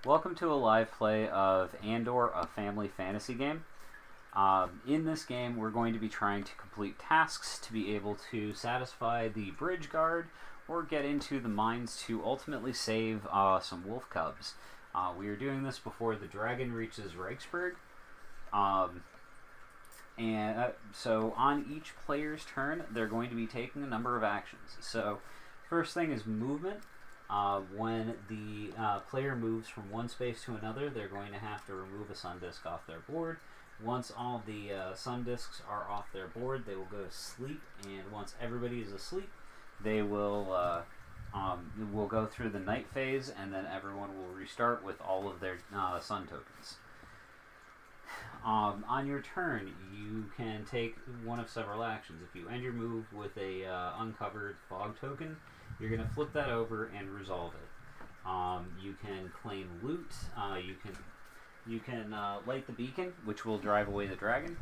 Welcome to a live play of Andor, a family fantasy game. In this game, we're going to be trying to complete tasks to be able to satisfy the bridge guard or get into the mines to ultimately save some wolf cubs. We are doing this before the dragon reaches Reichsburg. So on each player's turn, they're going to be taking a number of actions. So first thing is movement. When the player moves from one space to another, they're going to have to remove a sun disk off their board. Once all the sun disks are off their board, they will go to sleep, and once everybody is asleep, they will go through the night phase, and then everyone will restart with all of their sun tokens. On your turn, you can take one of several actions. If you end your move with a uncovered fog token, you're going to flip that over and resolve it. You can claim loot. You can light the beacon, which will drive away the dragon.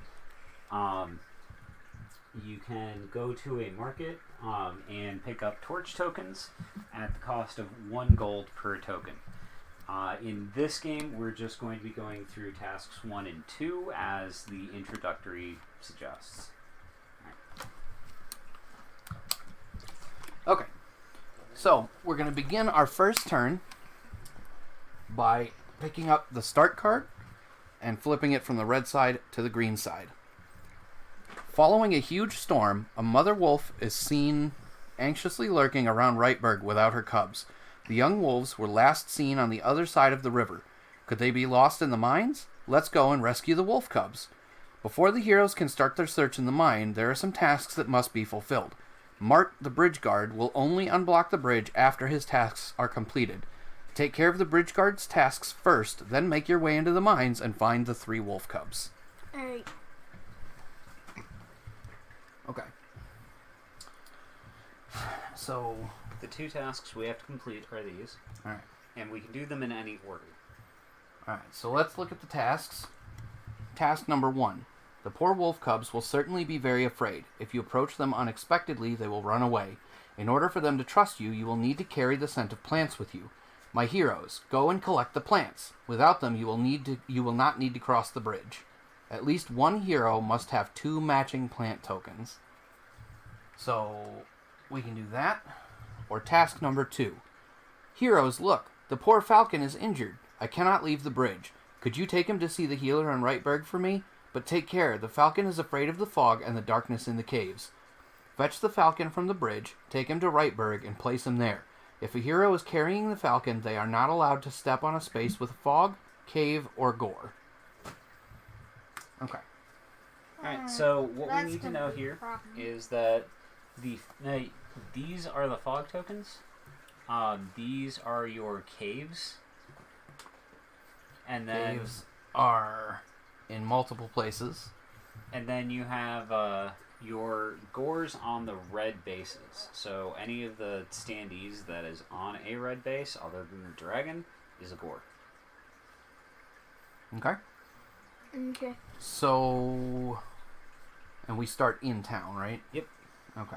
You can go to a market and pick up torch tokens at the cost of 1 gold per token. In this game, we're just going to be going through tasks 1 and 2 as the introductory suggests. Okay. So, we're going to begin our first turn by picking up the start card and flipping it from the red side to the green side. Following a huge storm, a mother wolf is seen anxiously lurking around Reichsburg without her cubs. The young wolves were last seen on the other side of the river. Could they be lost in the mines? Let's go and rescue the wolf cubs. Before the heroes can start their search in the mine, there are some tasks that must be fulfilled. Mart, the bridge guard, will only unblock the bridge after his tasks are completed. Take care of the bridge guard's tasks first, then make your way into the mines and find the 3 wolf cubs. Alright. Okay. So, The 2 tasks we have to complete are these. alright. And we can do them in any order. Alright, so let's look at the tasks. Task number 1. The poor wolf cubs will certainly be very afraid. If you approach them unexpectedly, they will run away. In order for them to trust you, you will need to carry the scent of plants with you. My heroes, go and collect the plants. Without them, you will not need to cross the bridge. At least one hero must have 2 matching plant tokens. So, we can do that. Or task number 2. Heroes, look, the poor falcon is injured. I cannot leave the bridge. Could you take him to see the healer on Reichsburg for me? But take care, the falcon is afraid of the fog and the darkness in the caves. Fetch the falcon from the bridge, take him to Reichsburg, and place him there. If a hero is carrying the falcon, they are not allowed to step on a space with fog, cave, or gore. Okay. Alright, so what we need to know here is that these are the fog tokens. These are your caves. And then Caves are in multiple places. And then you have your gores on the red bases. So any of the standees that is on a red base, other than the dragon, is a gore. Okay. Okay. So, and we start in town, right? Yep. Okay.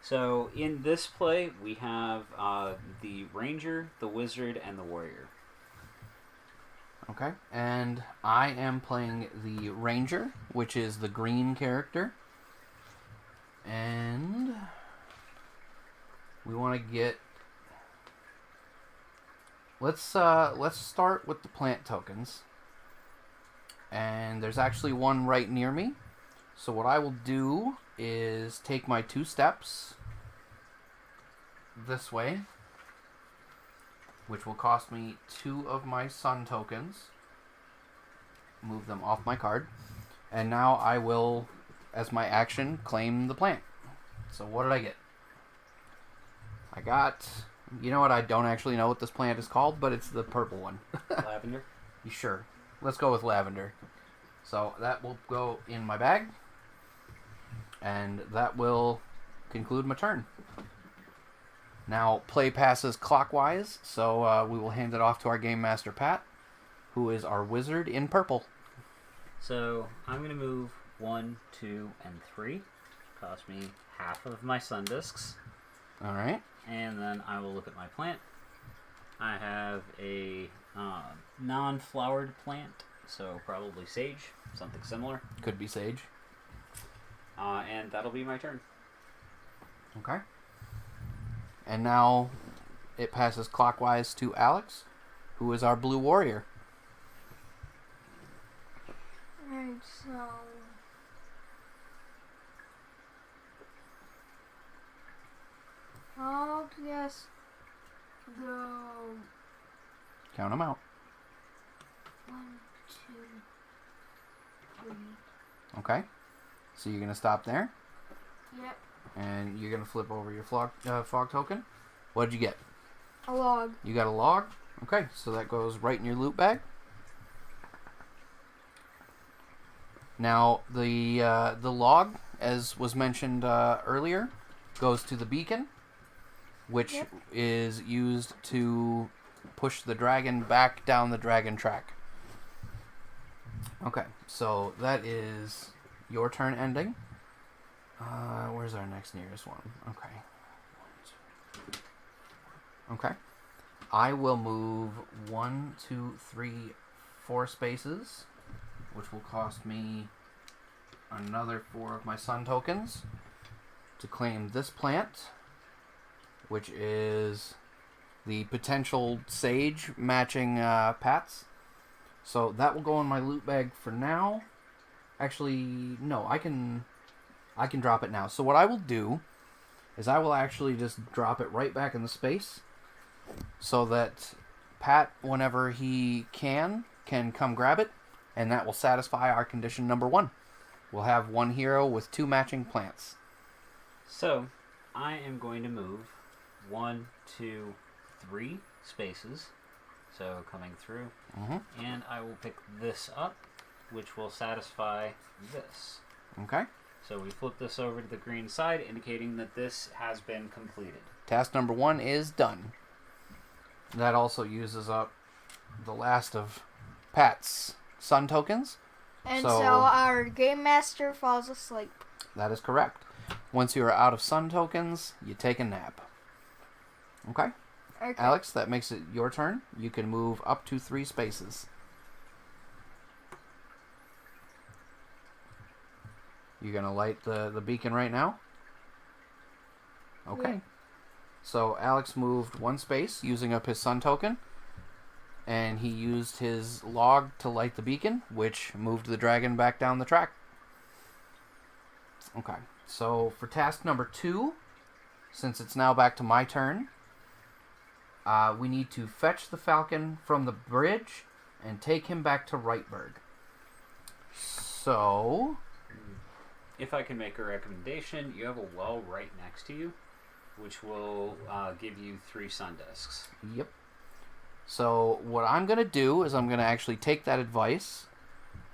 So in this play, we have the ranger, the wizard, and the warrior. Okay, and I am playing the ranger, which is the green character. And we want to get... Let's start with the plant tokens. And there's actually one right near me. So what I will do is take my 2 steps this way, which will cost me 2 of my sun tokens. Move them off my card. And now I will, as my action, claim the plant. So what did I get? I got... You know what? I don't actually know what this plant is called, but it's the purple one. Lavender. You sure? Let's go with lavender. So that will go in my bag. And that will conclude my turn. Now, play passes clockwise, so we will hand it off to our Game Master, Pat, who is our wizard in purple. So I'm going to move 1, 2, and 3. Cost me half of my sun discs. All right. And then I will look at my plant. I have a non-flowered plant, so probably sage, something similar. Could be sage. And that'll be my turn. Okay. And now it passes clockwise to Alex, who is our blue warrior. Alright, so... I'll just go... Count them out. 1, 2, 3. Okay. So you're going to stop there, Yep. and you're going to flip over your fog token. What did you get? A log. You got a log? Okay, so that goes right in your loot bag. Now, the log, as was mentioned earlier, goes to the beacon, which is used to push the dragon back down the dragon track. Okay, so that is your turn ending. Where's our next nearest one? Okay. 1, 2, 3, 4. Okay. I will move 1, 2, 3, 4 spaces, which will cost me another 4 of my sun tokens to claim this plant, which is the potential sage matching Pat's. So that will go in my loot bag for now. Actually, no, I can drop it now. So what I will do is I will actually just drop it right back in the space so that Pat, whenever he can come grab it, and that will satisfy our condition number 1. We'll have 1 hero with 2 matching plants. So, I am going to move 1, 2, 3 spaces. So, coming through. Mm-hmm. And I will pick this up, which will satisfy this. Okay. So, we flip this over to the green side, indicating that this has been completed. Task number 1 is done. That also uses up the last of Pat's sun tokens. And so our game master falls asleep. That is correct. Once you are out of sun tokens, you take a nap. Okay? Okay. Alex, that makes it your turn. You can move up to 3 spaces. You're going to light the beacon right now? Okay. Yeah. So Alex moved 1 space using up his sun token. And he used his log to light the beacon, which moved the dragon back down the track. Okay. So for task number 2, since it's now back to my turn, we need to fetch the falcon from the bridge and take him back to Wrightburg. So... If I can make a recommendation, you have a well right next to you, which will give you 3 sun discs. Yep. So what I'm going to do is I'm going to actually take that advice,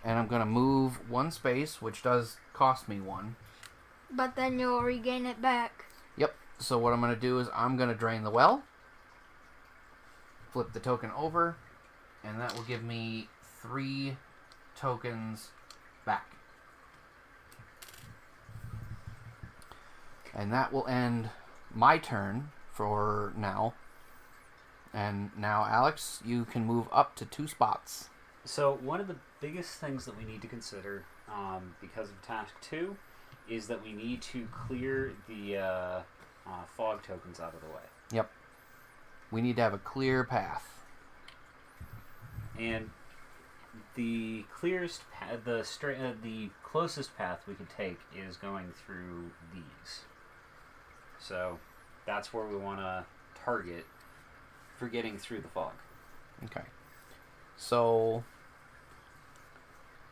and I'm going to move 1 space, which does cost me 1. But then you'll regain it back. Yep. So what I'm going to do is I'm going to drain the well, flip the token over, and that will give me 3 tokens back. And that will end my turn for now. And now, Alex, you can move up to 2 spots. So one of the biggest things that we need to consider because of task 2 is that we need to clear the fog tokens out of the way. Yep. We need to have a clear path. And the clearest, the closest path we could take is going through these. So that's where we want to target for getting through the fog. Okay. So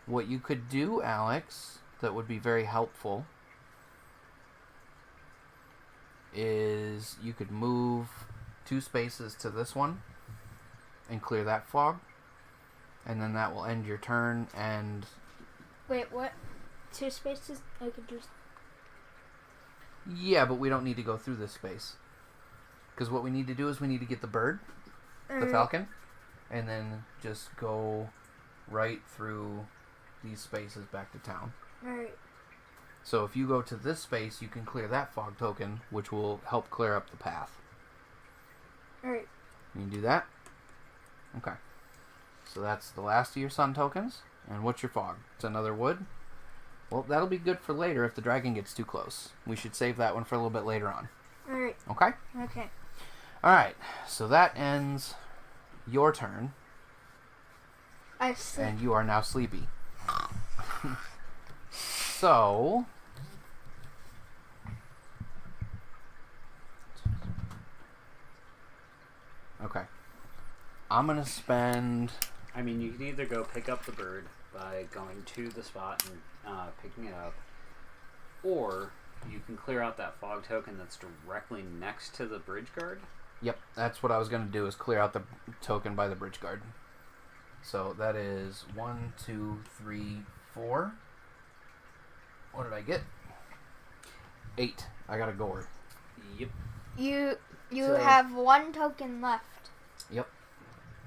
what you could do, Alex, that would be very helpful is you could move 2 spaces to this one and clear that fog, and then that will end your turn. And Wait, what? 2 spaces? I could just... yeah, but we don't need to go through this space, because what we need to do is we need to get the bird, the falcon, and then just go right through these spaces back to town. Alright. So if you go to this space, you can clear that fog token, which will help clear up the path. You can do that. Okay. So that's the last of your sun tokens. And what's your fog? It's another wood. Well, that'll be good for later if the dragon gets too close. We should save that one for a little bit later on. Alright. Okay? Okay. Alright. So that ends your turn. I see. And you are now sleepy. So... Okay. I'm going to spend... I mean, you can either go pick up the bird by going to the spot and picking it up, or you can clear out that fog token that's directly next to the bridge guard. Yep, that's what I was going to do, is clear out the token by the bridge guard. So that is 1, 2, 3, 4. What did I get? 8. I got a gore. Yep. You So- have 1 token left. Yep.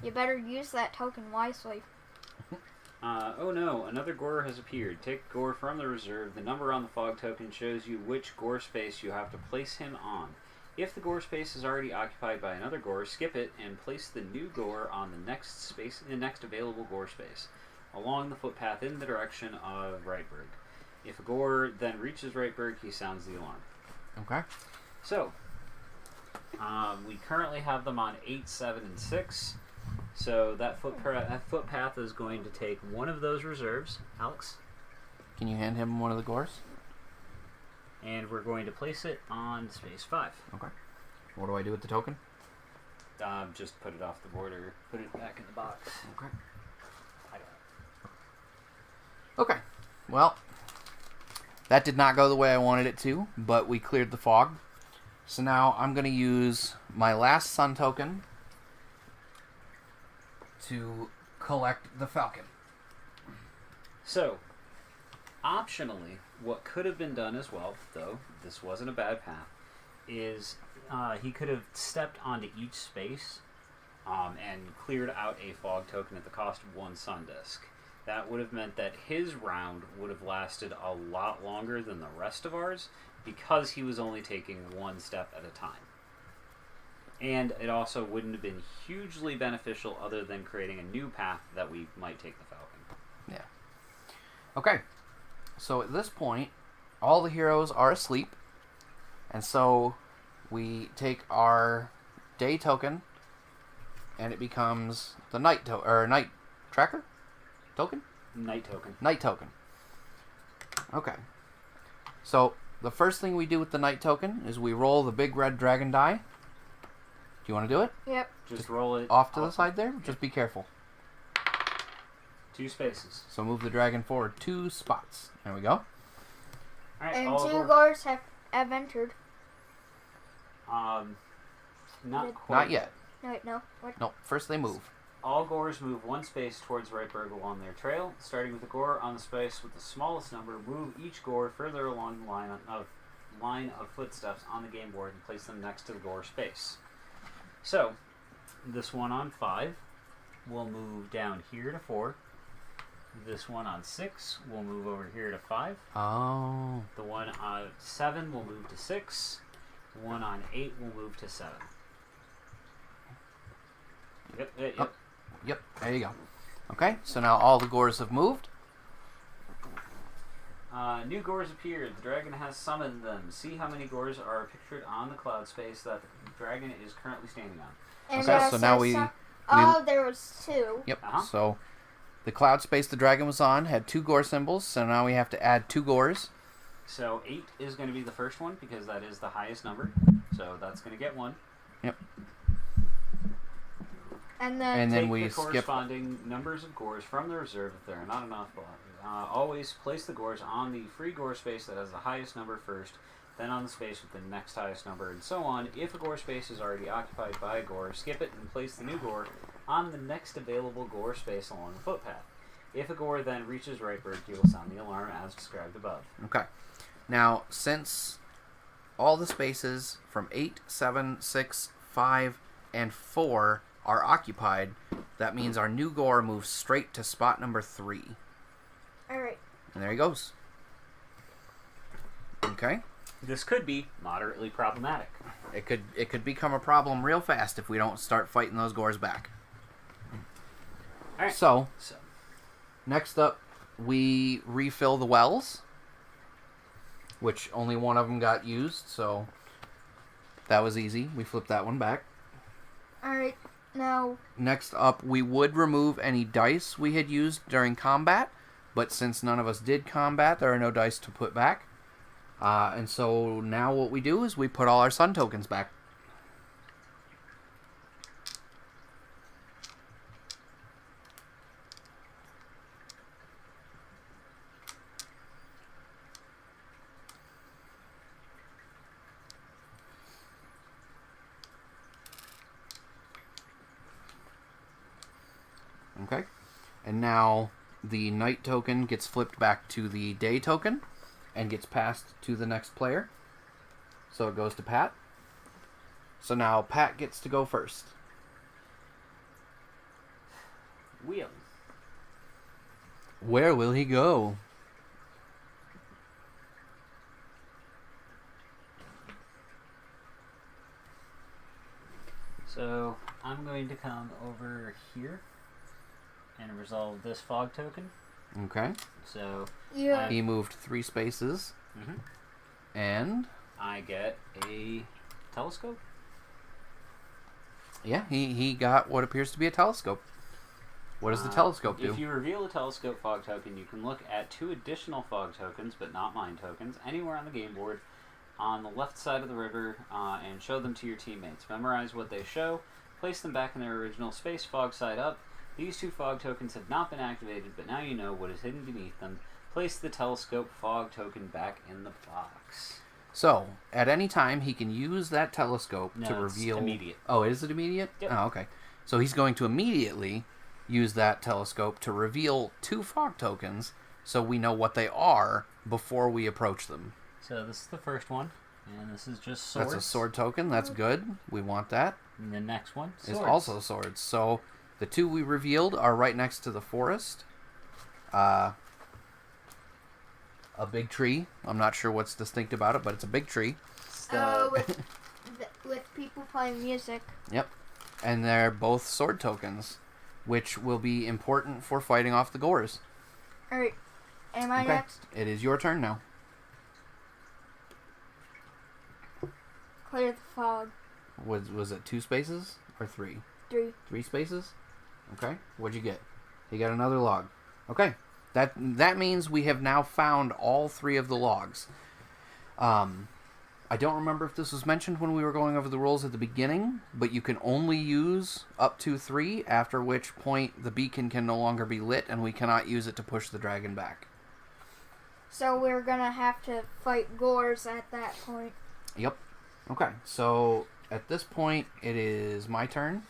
You better use that token wisely. Oh no, another gore has appeared. Take gore from the reserve. The number on the fog token shows you which gore space you have to place him on. If the gore space is already occupied by another gore, skip it and place the new gore on the next available gore space, along the footpath in the direction of Rightberg. If a gore then reaches Rightberg, he sounds the alarm. Okay. So, we currently have them on 8, 7, and 6. So that footpath is going to take one of those reserves, Alex, Can you hand him one of the gores? and we're going to place it on space 5. Okay. What do I do with the token? Just put it off the board or put it back in the box. Okay. I don't Okay. Well, that did not go the way I wanted it to, but we cleared the fog. So now I'm going to use my last sun token to collect the falcon. So, optionally, what could have been done as well, though this wasn't a bad path, is he could have stepped onto each space and cleared out a fog token at the cost of 1 sun disk. That would have meant that his round would have lasted a lot longer than the rest of ours because he was only taking 1 step at a time. And it also wouldn't have been hugely beneficial other than creating a new path that we might take the falcon. Yeah. Okay. So at this point, all the heroes are asleep. And so we take our day token and it becomes the night tracker token? Night token. Night token. Okay. So the first thing we do with the night token is we roll the big red dragon die. Do you want to do it? Yep. Just roll it Off to the side there? Just be careful. 2 spaces. So move the dragon forward 2 spots. There we go. Alright, And all 2 gore- gores have entered. Not Not quite. Not yet. No, wait, no. What? No, first they move. All gores move 1 space towards Rightberg along their trail. Starting with the gore on the space with the smallest number, move each gore further along the line of footsteps on the game board and place them next to the gore space. So, this one on 5 will move down here to 4. This one on 6 will move over here to 5. Oh. The one on 7 will move to 6. The one on 8 will move to 7. Yep. Yep, there you go. Okay, so now all the gores have moved. New gores appeared. The dragon has summoned them. See how many gores are pictured on the cloud space that the dragon is currently standing on. And Okay, so now oh, there was 2. Yep, Uh-huh. so the cloud space the dragon was on had 2 gore symbols, so now we have to add 2 gores. So 8 is going to be the first one because that is the highest number. So that's going to get 1. Yep. And then, And then Take we the skip. corresponding numbers of gores from the reserve if there are not enough. Always place the gores on the free gore space that has the highest number first, then on the space with the next highest number, and so on. If a gore space is already occupied by a gore, skip it and place the new gore on the next available gore space along the footpath. If a gore then reaches Rightberg, you will sound the alarm as described above. Okay. Now, since all the spaces from 8, 7, 6, 5, and 4 are occupied, that means our new gore moves straight to spot number 3. alright. And there he goes. Okay. This could be moderately problematic. It could become a problem real fast if we don't start fighting those gores back. All right. So next up, we refill the wells, which only one of them got used, so that was easy. We flipped that one back. Alright, now... Next up, we would remove any dice we had used during combat, but since none of us did combat, there are no dice to put back. And so now what we do is we put all our sun tokens back. Okay, and now the night token gets flipped back to the day token and gets passed to the next player. So it goes to Pat. So now Pat gets to go first. Wheel. Where will he go? So I'm going to come over here and resolve this fog token. Okay. So Yeah. He moved 3 spaces. Mhm. And I get a telescope. yeah, he got what appears to be a telescope. What does the telescope do? If you reveal a telescope fog token, you can look at 2 additional fog tokens, but not mine tokens, anywhere on the game board on the left side of the river and show them to your teammates. Memorize what they show, place them back in their original space, fog side up. These 2 fog tokens have not been activated, but now you know what is hidden beneath them. Place the telescope fog token back in the box. So, at any time, he can use that telescope No, to it's reveal... immediate. Oh, is it immediate? Yep. Oh, okay. So he's going to immediately use that telescope to reveal 2 fog tokens so we know what they are before we approach them. So this is the first one, and this is just swords. That's a sword token. That's good. We want that. And the next one Is swords. also swords. So the 2 we revealed are right next to the forest. A big tree. I'm not sure what's distinct about it, but it's a big tree. With people playing music. Yep. And they're both sword tokens, which will be important for fighting off the gores. Alright, am I Okay. next? It is your turn now. Clear the fog. Was it 2 spaces or 3? 3. 3 spaces? Okay. What'd you get? You got another log. Okay. That means we have now found all 3 of the logs. I don't remember if this was mentioned when we were going over the rules at the beginning, but you can only use up to 3, after which point the beacon can no longer be lit and we cannot use it to push the dragon back. So we're gonna have to fight gores at that point. Yep. Okay, so at this point it is my turn.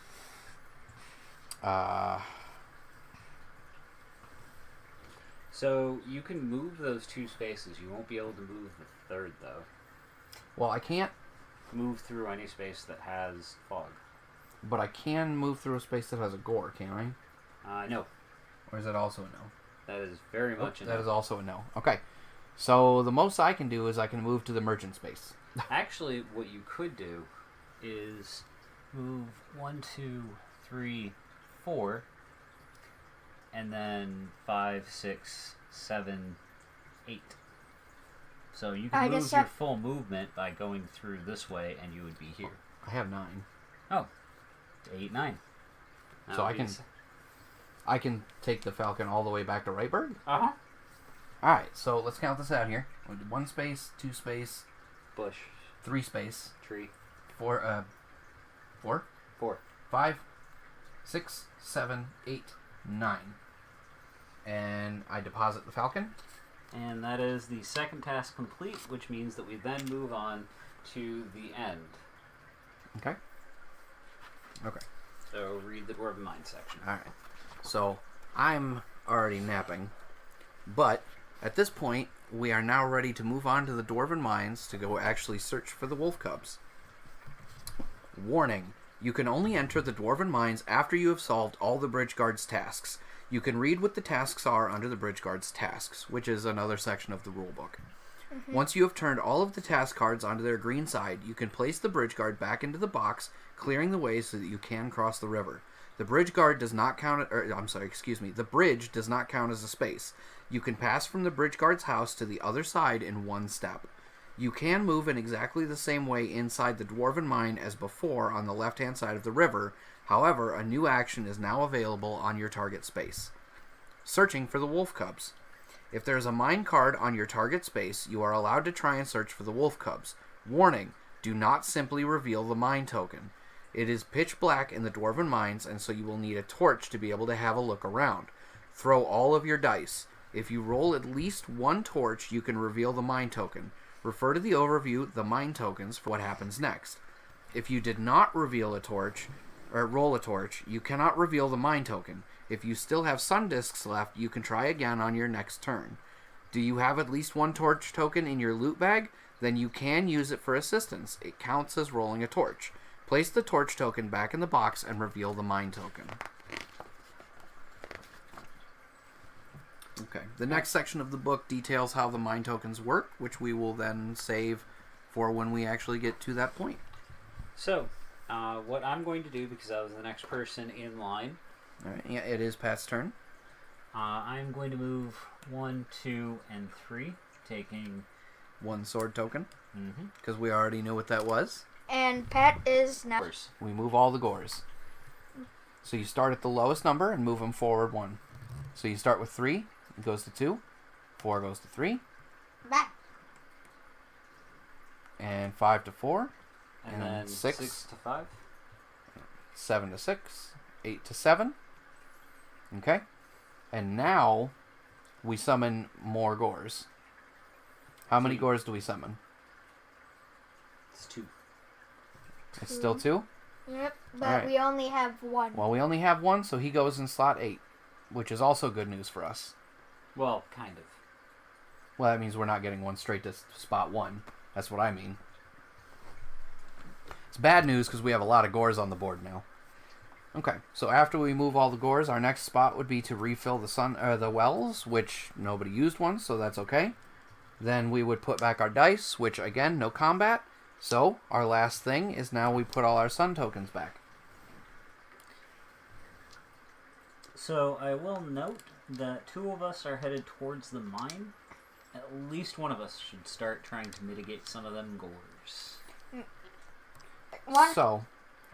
So you can move those 2 spaces. You won't be able to move the 3rd, though. Well, I can't, Move through any space that has fog. but I can move through a space that has a gore, can I? No. Or is that also a no? That is very much That is also a no. Okay. So the most I can do is I can move to the merchant space. Actually, what you could do is move 1, 2, 3, 4, and then 5, 6, 7, 8. So you I can guess move your that- full movement by going through this way, and you would be here. I have 9. 8, 9. So I can take the falcon all the way back to Rightburg? Uh-huh. Alright, so let's count this out here. 1 space, 2 space, Bush. 3 space, Tree. 4, 4, 4. 5, 6, 7, 8, 9. And I deposit the falcon. And that is the second task complete, which means that we then move on to the end. Okay. Okay. So read the Dwarven Mind section. Alright. So I'm already napping. But at this point, we are now ready to move on to the Dwarven Mines to go actually search for the wolf cubs. Warning. You can only enter the Dwarven Mines after you have solved all the Bridge Guard's tasks. You can read what the tasks are under the Bridge Guard's tasks, which is another section of the rulebook. Mm-hmm. Once you have turned all of the task cards onto their green side, you can place the bridge guard back into the box, clearing the way so that you can cross the river. The bridge guard does not count. The bridge does not count as a space. You can pass from the bridge guard's house to the other side in one step. You can move in exactly the same way inside the Dwarven Mine as before on the left-hand side of the river. However, a new action is now available on your target space. Searching for the wolf cubs. If there is a mine card on your target space, you are allowed to try and search for the wolf cubs. Warning, do not simply reveal the mine token. It is pitch black in the Dwarven Mines, and so you will need a torch to be able to have a look around. Throw all of your dice. If you roll at least one torch, you can reveal the mine token. Refer to the overview, the mine tokens, for what happens next. If you did not reveal a torch, or roll a torch, you cannot reveal the mine token. If you still have sun discs left, you can try again on your next turn. Do you have at least one torch token in your loot bag? Then you can use it for assistance. It counts as rolling a torch. Place the torch token back in the box and reveal the mine token. Okay. The next section of the book details how the mine tokens work, which we will then save for when we actually get to that point. So, what I'm going to do, because I was the next person in line, All right. Yeah, it is Pat's turn. I'm going to move 1, 2, and 3, taking... One sword token, Mm-hmm. because we already knew what that was. And Pat is now. We move all the gores. So you start at the lowest number and move them forward 1. So you start with 3, it goes to 2, 4 goes to 3, Back. and 5 to 4, And then 6 to 5. 7 to 6, 8 to 7. Okay. And now we summon more gores. How many gores do we summon? It's 2. It's still 2? Yep, but Alright. we only have one. Well, we only have 1, so he goes in slot 8, which is also good news for us. Well, kind of. Well, that means we're not getting one straight to spot 1. That's what I mean. It's bad news because we have a lot of gores on the board now. Okay, so after we move all the gores, our next spot would be to refill the wells, which nobody used one, so that's okay. Then we would put back our dice, which again, no combat. So our last thing is now we put all our sun tokens back. So I will note that 2 of us are headed towards the mine. At least one of us should start trying to mitigate some of them gores. One, So,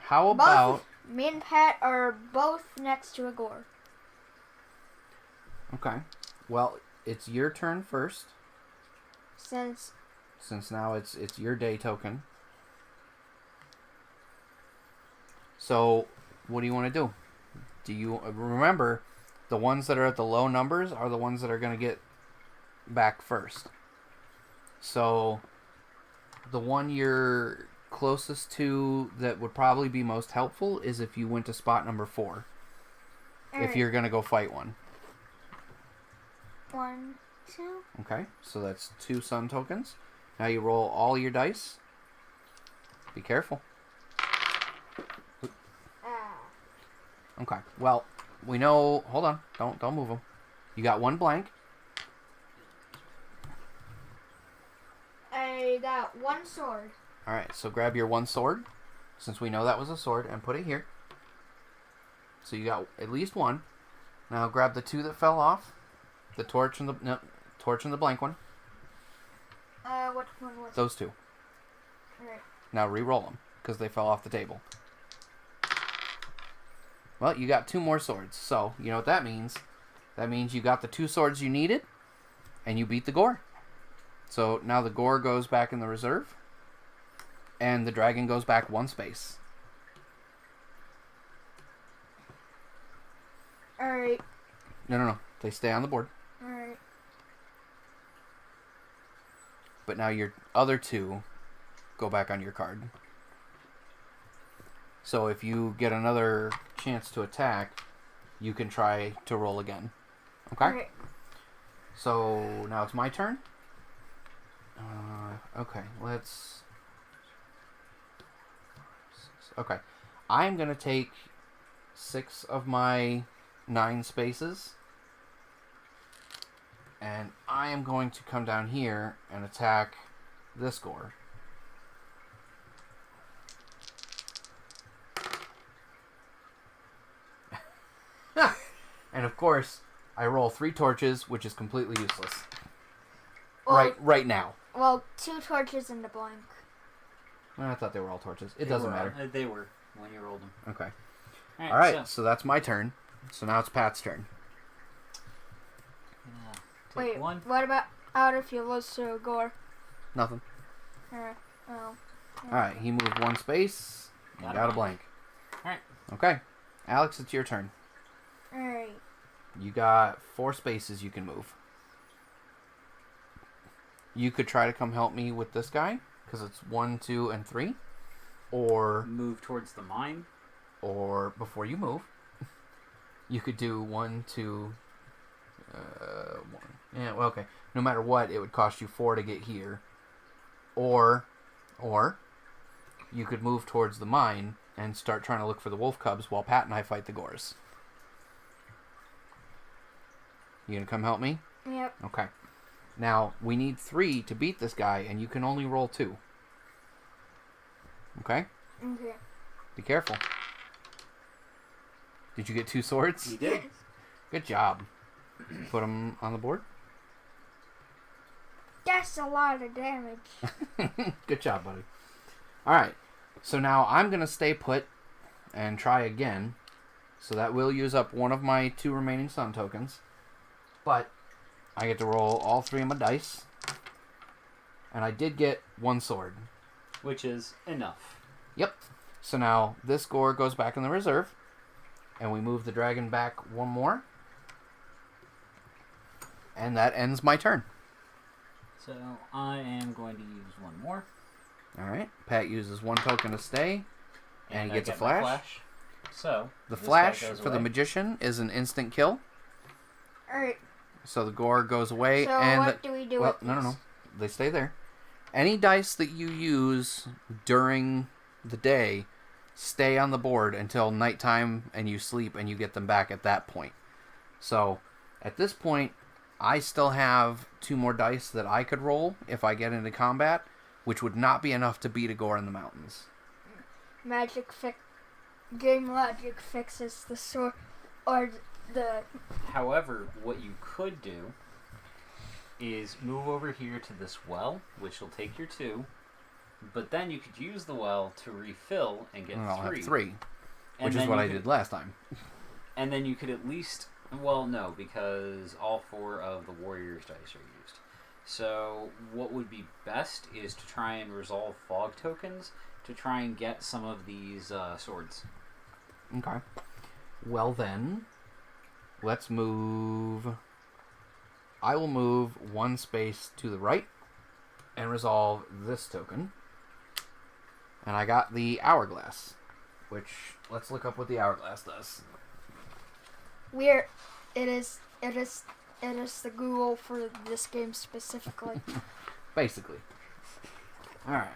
how about... me and Pat are both next to a gore. Okay, well, it's your turn first. Since Now it's your day token. So, what do you want to do? Do you remember the ones that are at the low numbers are the ones that are going to get back first? So, the one you're closest to that would probably be most helpful is if you went to spot number 4. If Alright. you're going to go fight one. 1, 2. Okay, so that's 2 sun tokens. Now you roll all your dice. Be careful. Okay, well, we know... Hold on, don't move them. You got 1 blank. I got 1 sword. Alright, so grab your 1 sword, since we know that was a sword, and put it here. So you got at least 1. Now grab the 2 that fell off. The torch and the blank one. What one was it? Those 2. Alright. Now re-roll them, because they fell off the table. Well, you got 2 more swords, so you know what that means. That means you got the 2 swords you needed, and you beat the gore. So now the gore goes back in the reserve, and the dragon goes back 1 space. Alright. No. They stay on the board. Alright. But now your other 2 go back on your card. So if you get another chance to attack, you can try to roll again. Okay? Alright. So now it's my turn. Okay, let's... Okay. I'm going to take 6 of my 9 spaces. And I am going to come down here and attack this gore. And of course, I roll 3 torches, which is completely useless. Well, Right now. Well, 2 torches in the blank. I thought they were all torches. It doesn't matter. They were when you rolled them. Okay. All Alright, so that's my turn. So now it's Pat's turn. Take Wait, one. what about out if you lose to a gore? Nothing. Oh. Alright, he moved 1 space. And got a blank. Alright. Okay. Alex, it's your turn. Alright. You got 4 spaces you can move. You could try to come help me with this guy, because it's 1, 2, and 3. Or Move towards the mine. Or before you move, you could do 1, 2, 1. Yeah, well, okay. No matter what, it would cost you 4 to get here. Or you could move towards the mine and start trying to look for the wolf cubs while Pat and I fight the gores. You gonna come help me? Yep. Okay. Now, we need 3 to beat this guy, and you can only roll 2. Okay? Okay. Be careful. Did you get 2 swords? You did. Good job. Put them on the board. That's a lot of damage. Good job, buddy. Alright. So now I'm going to stay put and try again. So that will use up one of my 2 remaining sun tokens. But I get to roll all 3 of my dice. And I did get 1 sword. Which is enough. Yep. So now this gore goes back in the reserve. And we move the dragon back 1 more. And that ends my turn. So I am going to use 1 more. Alright. Pat uses 1 token to stay. And he gets a I get my flash. So The this flash guy goes for the away. magician is an instant kill. Alright. So the gore goes away. So and what do we do with no. these? They stay there. Any dice that you use during the day stay on the board until nighttime and you sleep and you get them back at that point. So at this point, I still have 2 more dice that I could roll if I get into combat, which would not be enough to beat a gore in the mountains. Game logic fixes the sword or the. However, what you could do is move over here to this well, which will take your 2. But then you could use the well to refill and get And I'll 3. have 3, And which is then what you I could- did last time. And then you could at least... Well, no, because all 4 of the warrior's dice are used. So what would be best is to try and resolve fog tokens to try and get some of these swords. Okay. Well then, let's move... I will move 1 space to the right and resolve this token. And I got the hourglass, which, let's look up what the hourglass does. It is the Google for this game specifically. Basically. Alright.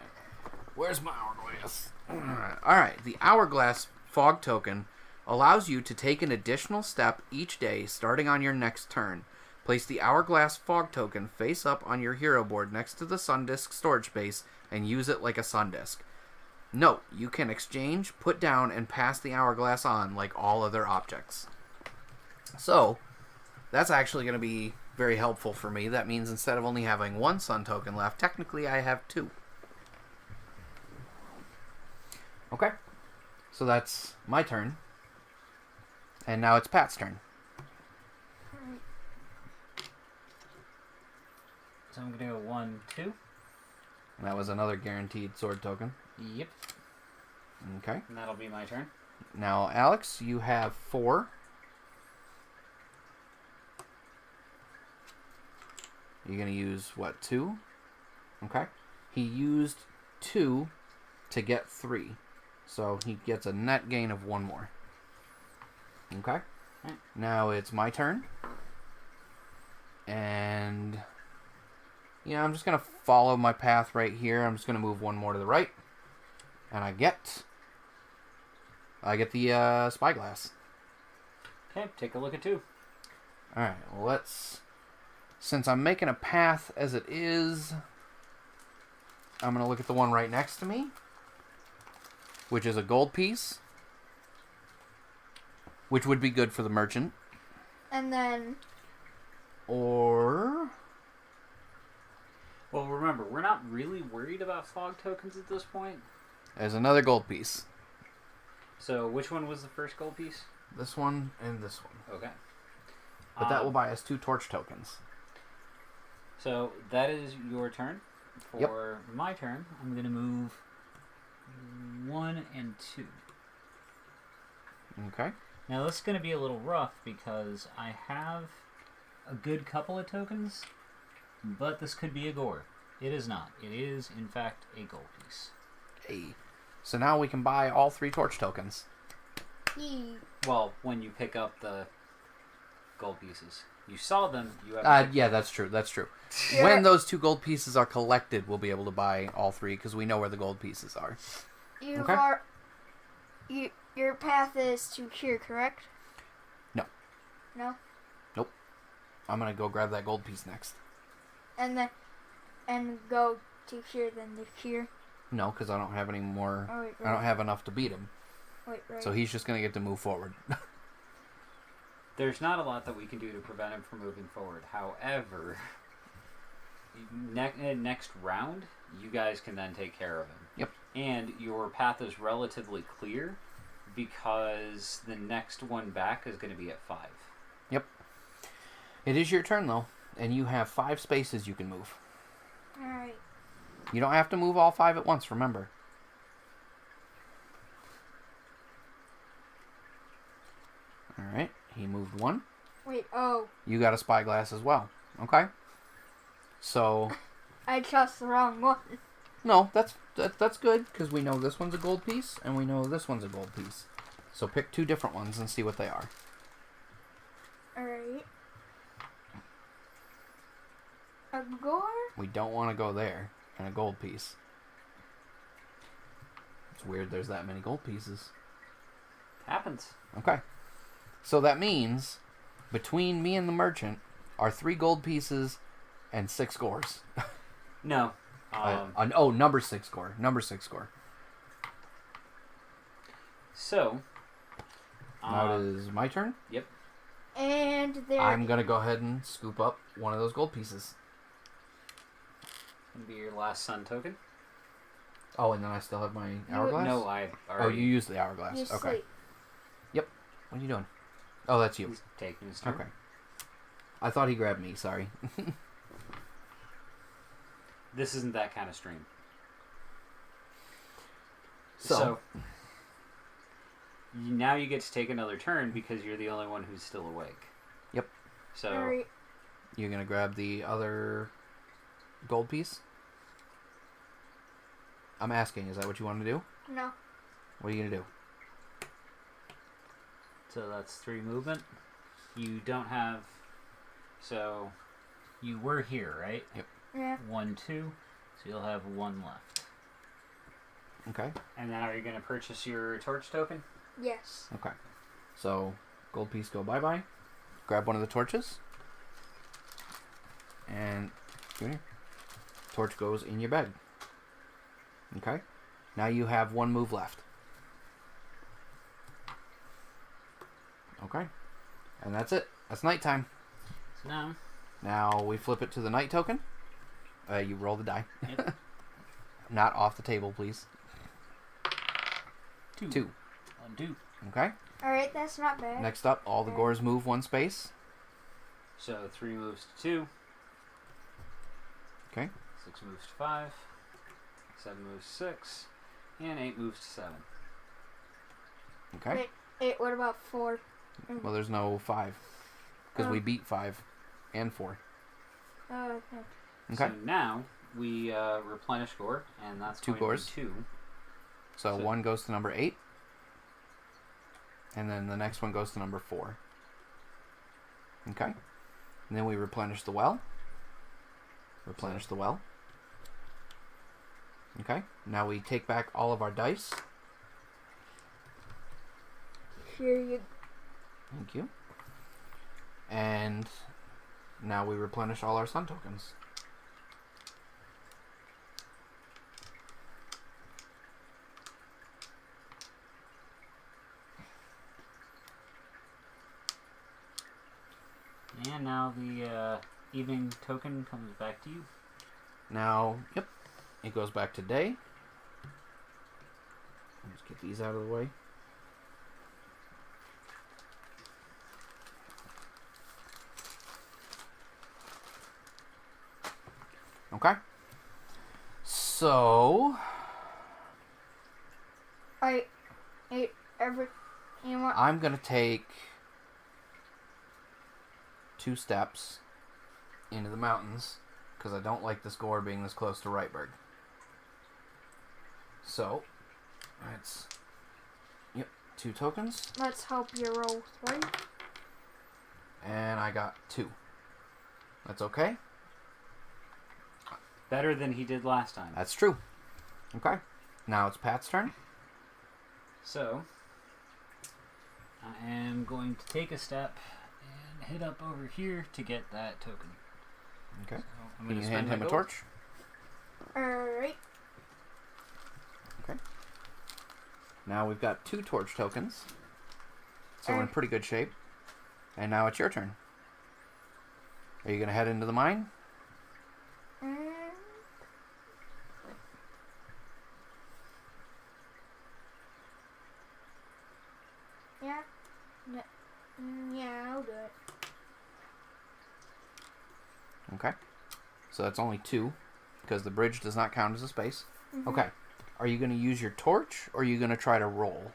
Where's my hourglass? Alright. The hourglass fog token allows you to take an additional step each day starting on your next turn. Place the hourglass fog token face up on your hero board next to the sun disk storage space and use it like a sun disk. Note, you can exchange, put down, and pass the hourglass on like all other objects. So, that's actually going to be very helpful for me. That means instead of only having 1 sun token left, technically I have 2. Okay. So that's my turn. And now it's Pat's turn. So I'm going to go 1, 2. And that was another guaranteed sword token. Yep. Okay. And that'll be my turn. Now, Alex, you have 4. You're going to use, what, 2? Okay. He used 2 to get 3. So he gets a net gain of 1 more. Okay. Right. Now it's my turn. And... yeah, I'm just going to follow my path right here. I'm just going to move 1 more to the right. And I get the spyglass. Okay, take a look at 2. Alright, well, let's Since I'm making a path as it is, I'm going to look at the one right next to me, which is a gold piece, which would be good for the merchant. And then... Or... Well, remember, we're not really worried about fog tokens at this point. There's another gold piece. So, which one was the first gold piece? This one and this one. Okay. But that will buy us 2 torch tokens. So, that is your turn. For my turn, I'm going to move 1 and 2. Okay. Now, this is going to be a little rough because I have a good couple of tokens, but this could be a gore. It is not. It is, in fact, a gold piece. Hey. So now we can buy all 3 torch tokens. Well, when you pick up the gold pieces. You saw them, you have... Yeah, that's true. That's true. Yeah. When those 2 gold pieces are collected, we'll be able to buy all 3 because we know where the gold pieces are. Your path is to here, correct? No. No? Nope. I'm going to go grab that gold piece next. And go to here, then to here. No, because I don't have any more... Oh, wait, I don't have enough to beat him. Wait, right. So he's just going to get to move forward. There's not a lot that we can do to prevent him from moving forward. However, next round, you guys can then take care of him. Yep. And your path is relatively clear because the next one back is going to be at 5. Yep. It is your turn, though. And you have 5 spaces you can move. Alright. You don't have to move all 5 at once, remember. Alright, he moved 1. Wait, oh. You got a spyglass as well. Okay. So... I chose the wrong one. No, that's good, because we know this one's a gold piece, and we know this one's a gold piece. So pick 2 different ones and see what they are. Alright. A gore? We don't want to go there. And a gold piece. It's weird there's that many gold pieces. Happens. Okay. So that means, between me and the merchant, are 3 gold pieces and 6 scores. No. Number 6 score. Number 6 score. So. Now it is my turn? Yep. And there... I'm going to go ahead and scoop up one of those gold pieces. Gonna be your last sun token. Oh, and then I still have my hourglass? No, I already... Oh, you used the hourglass. You Okay. sleep. Yep. What are you doing? Oh, that's you. He's taking his turn. Okay. I thought he grabbed me, sorry. This isn't that kind of stream. So now you get to take another turn because you're the only one who's still awake. Yep. So Alright. you're going to grab the other gold piece? I'm asking, is that what you want to do? No. What are you going to do? So that's 3 movement. You don't have... So you were here, right? Yep. Yeah. 1, 2. So you'll have 1 left. Okay. And now are you going to purchase your torch token? Yes. Okay. So, gold piece go bye-bye. Grab one of the torches. And torch goes in your bag. Okay. Now you have 1 move left. Okay. And that's it. That's nighttime. So now... Now we flip it to the night token. You roll the die. Yep. Not off the table, please. 2. 2. 1, 2. Okay. Alright, that's not bad. Next up, all the gores move 1 space. So 3 moves to 2. Okay. 6 moves to 5. 7 moves to 6. And 8 moves to 7. Okay. Wait, what about 4? Well, there's no 5. Because we Oh. beat 5 and 4. Oh, okay. Okay. So now we replenish gore, and that's 2 going to be gores. 2. So So- 1 goes to number 8. And then the next one goes to number 4. Okay. And then we replenish the well. Replenish the well. Okay. Now we take back all of our dice. Here you... Thank you. And Now we replenish all our sun tokens. And now the evening token comes back to you. Now, yep, it goes back to day. Let's get these out of the way. Okay. So, I ate every. You know what? I'm going to take 2 steps into the mountains because I don't like this gore being this close to Rightberg. So, that's 2 tokens. Let's hope you roll 3. And I got 2. That's okay? Better than he did last time. That's true. Okay. Now it's Pat's turn. So, I am going to take a step and head up over here to get that token. Okay. So I'm Can going you to hand him a gold. torch? Alright. Okay. Now we've got 2 torch tokens. So we're in pretty good shape. And now it's your turn. Are you going to head into the mine? Yeah. Yeah, I'll do it. Okay. So that's only 2, because the bridge does not count as a space. Mm-hmm. Okay. Are you going to use your torch, or are you going to try to roll?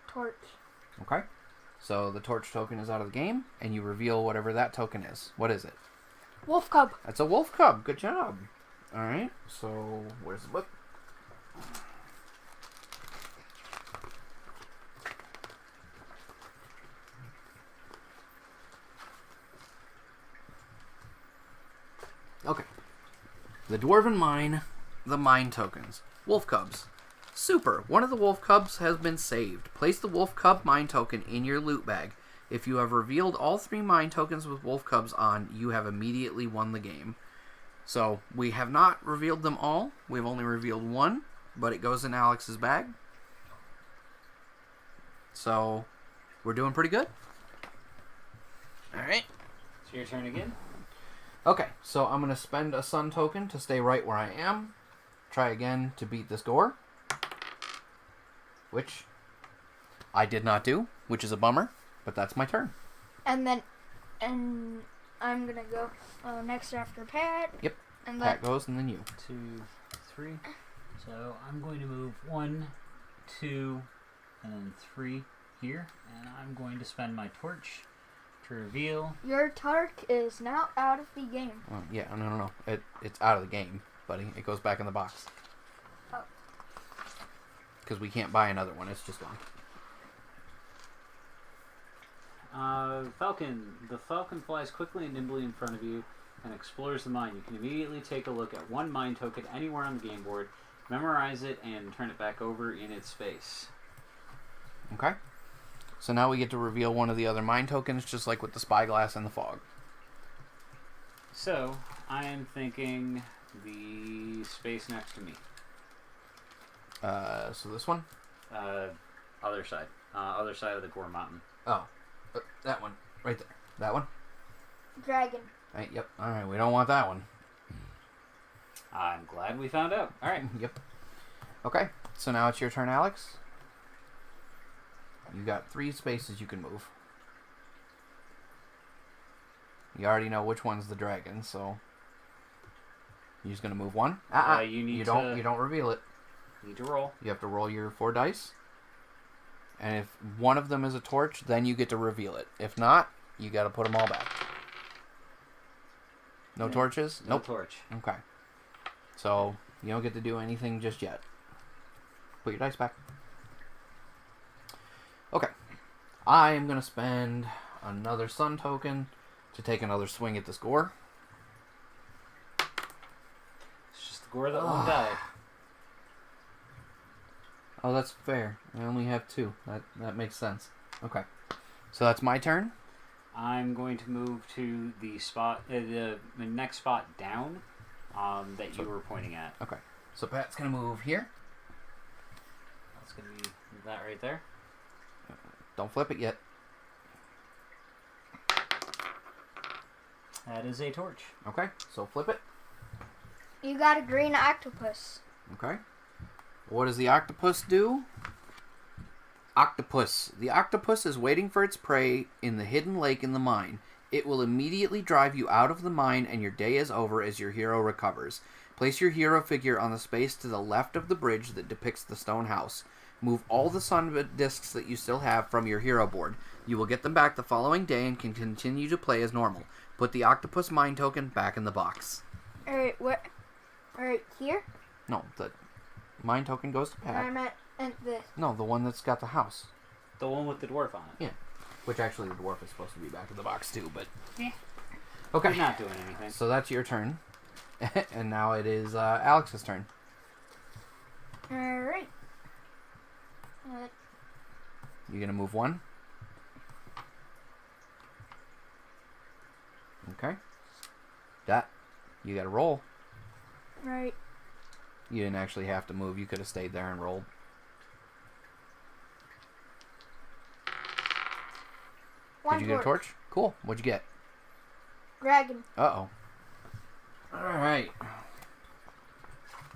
Torch. Okay. So the torch token is out of the game, and you reveal whatever that token is. What is it? Wolf cub. That's a wolf cub. Good job. Alright. So, where's the book? Okay. The Dwarven Mine, the mine tokens. Wolf cubs. Super. One of the wolf cubs has been saved. Place the wolf cub mine token in your loot bag. If you have revealed all 3 mine tokens with wolf cubs on, you have immediately won the game. So, we have not revealed them all. We've only revealed 1, but it goes in Alex's bag. So, we're doing pretty good. Alright. It's your turn again. Okay, so I'm going to spend a sun token to stay right where I am. Try again to beat this gore. Which I did not do, which is a bummer, but that's my turn. And I'm gonna go next after Pat. Yep. And Pat then goes, and then you. 2, 3. So I'm going to move 1, 2, and then 3 here. And I'm going to spend my torch to reveal. your Tark is now out of the game. Oh, yeah, no. It's out of the game, buddy. It goes back in the box. Oh. Because we can't buy another one. It's just gone. Falcon. The falcon flies quickly and nimbly in front of you and explores the mine. You can immediately take a look at 1 mine token anywhere on the game board, memorize it, and turn it back over in its space. Okay. So now we get to reveal one of the other mine tokens, just like with the spyglass and the fog. So, I am thinking the space next to me. So this one? Other side. Other side of the Gore Mountain. Oh. That one. Right there. That one? Dragon. Right, yep. Alright, we don't want that one. I'm glad we found out. Alright. Yep. Okay, so now it's your turn, Alex. You got 3 spaces you can move. You already know which one's the dragon, so you're just gonna move 1. You don't reveal it. Need to roll. You have to roll your 4 dice. And if one of them is a torch, then you get to reveal it. If not, you got to put them all back. No torches? No Nope. torch. Okay. So, you don't get to do anything just yet. Put your dice back. Okay. I am going to spend another sun token to take another swing at this gore. It's just the Gore that won't die. Oh, that's fair. I only have 2. That makes sense. Okay. So that's my turn. I'm going to move to the spot, the next spot down that you were pointing at. Okay. So Pat's going to move here. That's going to be that right there. Don't flip it yet. That is a torch. Okay. So flip it. You got a green octopus. Okay. What does the octopus do? Octopus. The octopus is waiting for its prey in the hidden lake in the mine. It will immediately drive you out of the mine and your day is over as your hero recovers. Place your hero figure on the space to the left of the bridge that depicts the stone house. Move all the sun discs that you still have from your hero board. You will get them back the following day and can continue to play as normal. Put the octopus mine token back in the box. Alright, what? Alright, here? No, the mine token goes to Pat. I'm at this. No, the one that's got the house. The one with the dwarf on it. Yeah. Which actually the dwarf is supposed to be back in the box too, but... Yeah. Okay. He's not doing anything. So that's your turn. And now it is Alex's turn. Alright. You gonna move one? Okay. That. You gotta roll. Right. You didn't actually have to move. You could have stayed there and rolled. One Did you get a torch? Cool. What'd you get? Dragon. Uh-oh. Alright.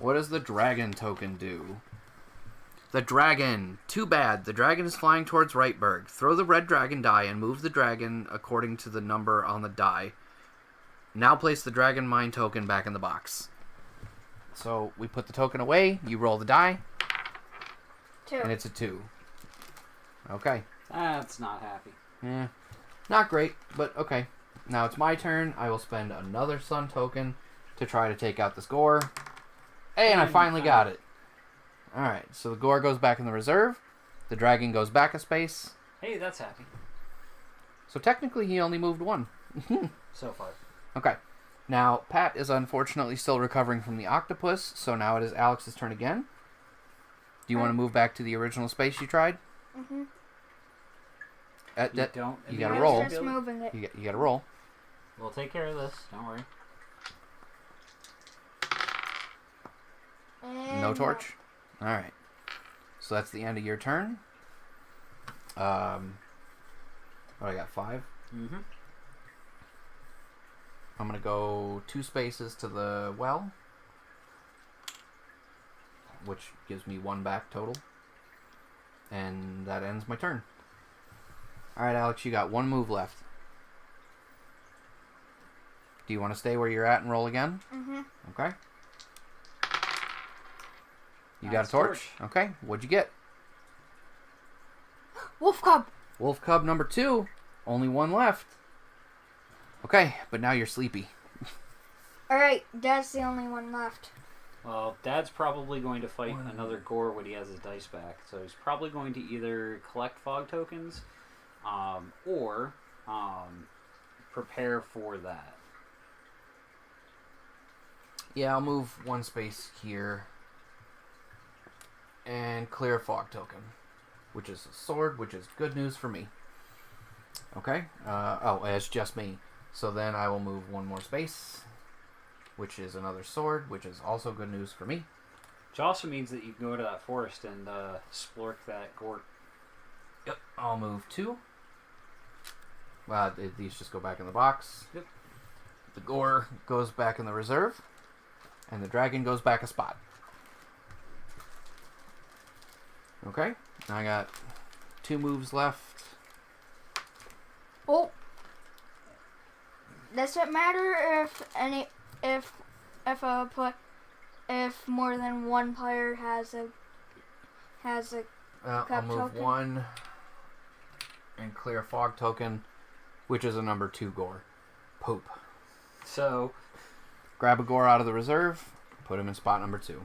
What does the dragon token do? The dragon. Too bad. The dragon is flying towards Rightberg. Throw the red dragon die and move the dragon according to the number on the die. Now place the dragon mine token back in the box. So we put the token away. You roll the die. 2. And it's a 2. Okay. That's not happy. Eh. Not great, but okay. Now it's my turn. I will spend another sun token to try to take out this gore. Hey, and I finally got it. Alright, so the gore goes back in the reserve. The dragon goes back a space. Hey, that's happy. So technically he only moved one. So far. Okay. Now, Pat is unfortunately still recovering from the octopus, so now it is Alex's turn again. Do you want to move back to the original space you tried? Mm-hmm. You gotta roll. Just moving it. You gotta roll. We'll take care of this. Don't worry. And No torch? Alright. So that's the end of your turn. I got 5. Mm-hmm. I'm going to go 2 spaces to the well, which gives me 1 back total. And that ends my turn. Alright, Alex, you got 1 move left. Do you want to stay where you're at and roll again? Mm-hmm. Okay. You Nice got a torch? Okay. What'd you get? Wolf cub. Wolf cub number 2. Only 1 left. Okay, but now you're sleepy. Alright, that's the only one left. Well, Dad's probably going to fight another gore when he has his dice back. So he's probably going to either collect fog tokens or prepare for that. Yeah, I'll move 1 space here. And clear a fog token. Which is a sword, which is good news for me. Okay. It's just me. So then I will move 1 more space. Which is another sword, which is also good news for me. Which also means that you can go to that forest and splork that gore. Yep. I'll move 2. These just go back in the box. Yep. The gore goes back in the reserve. And the dragon goes back a spot. Okay. I got 2 moves left. Oh. Does it matter if more than one player has a I'll cup move token? 1 and clear a fog token, which is a number 2 gore. Poop. So Grab a gore out of the reserve, put him in spot number 2.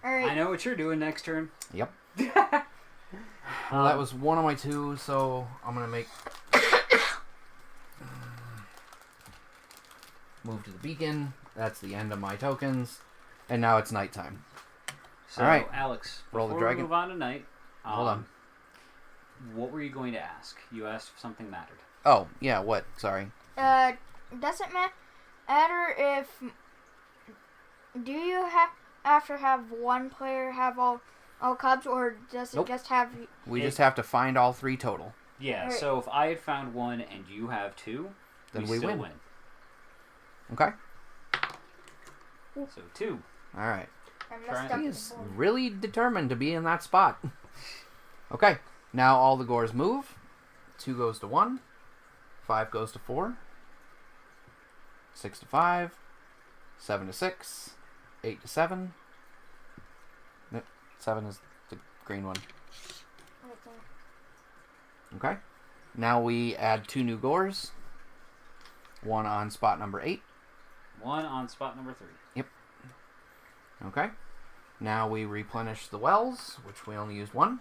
Alright. I know what you're doing next turn. Yep. Well, that was 1 of my 2, so I'm gonna make move to the beacon. That's the end of my tokens, and now it's nighttime. So, All right. Alex, Roll the before dragon. we move on to night, Hold on. what were you going to ask? You asked if something mattered. Oh, yeah, what? Sorry. Doesn't matter if... Do you have to have one player have all cubs, or does it Nope. just have... We just have to find all 3 total. Yeah, Right. so if I had found 1 and you have 2, Then we we still win. win. Okay? So 2. Alright. I Try messed it. up He the is board. really determined to be in that spot. Okay, now all the gores move. 2 goes to 1. 5 goes to 4. 6 to 5. 7 to 6. 8 to 7. Nope, 7 is the green one. Right there. Okay. Now we add 2 new gores. 1 on spot number 8. 1 on spot number 3. Okay. Now we replenish the wells, which we only use 1.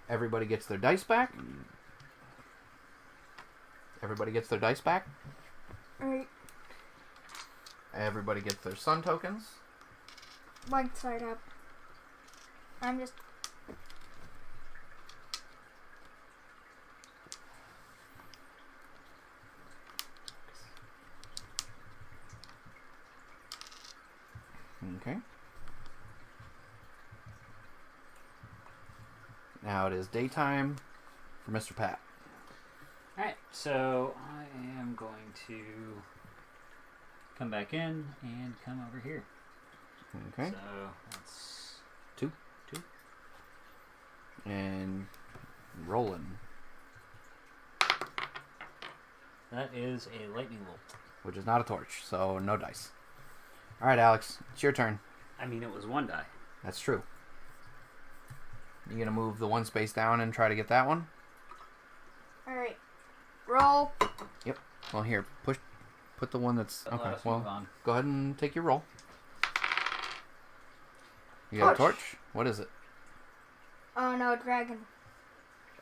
Everybody gets their dice back. Everybody gets their dice back. Alright, Everybody gets their sun tokens. one side up. I'm just... Okay. Now it is daytime for Mr. Pat. Alright, so I am going to come back in and come over here. Okay. So that's 2. 2. And rolling, That is a lightning bolt. which is not a torch, so no dice. All right, Alex, it's your turn. I mean, it was 1 die. That's true. You gonna move the 1 space down and try to get that one? Alright. Roll. Well, here, put the one that's Let okay. us move Well, on. go ahead and take your roll. You got a Torch. torch? What is it? Oh no, dragon.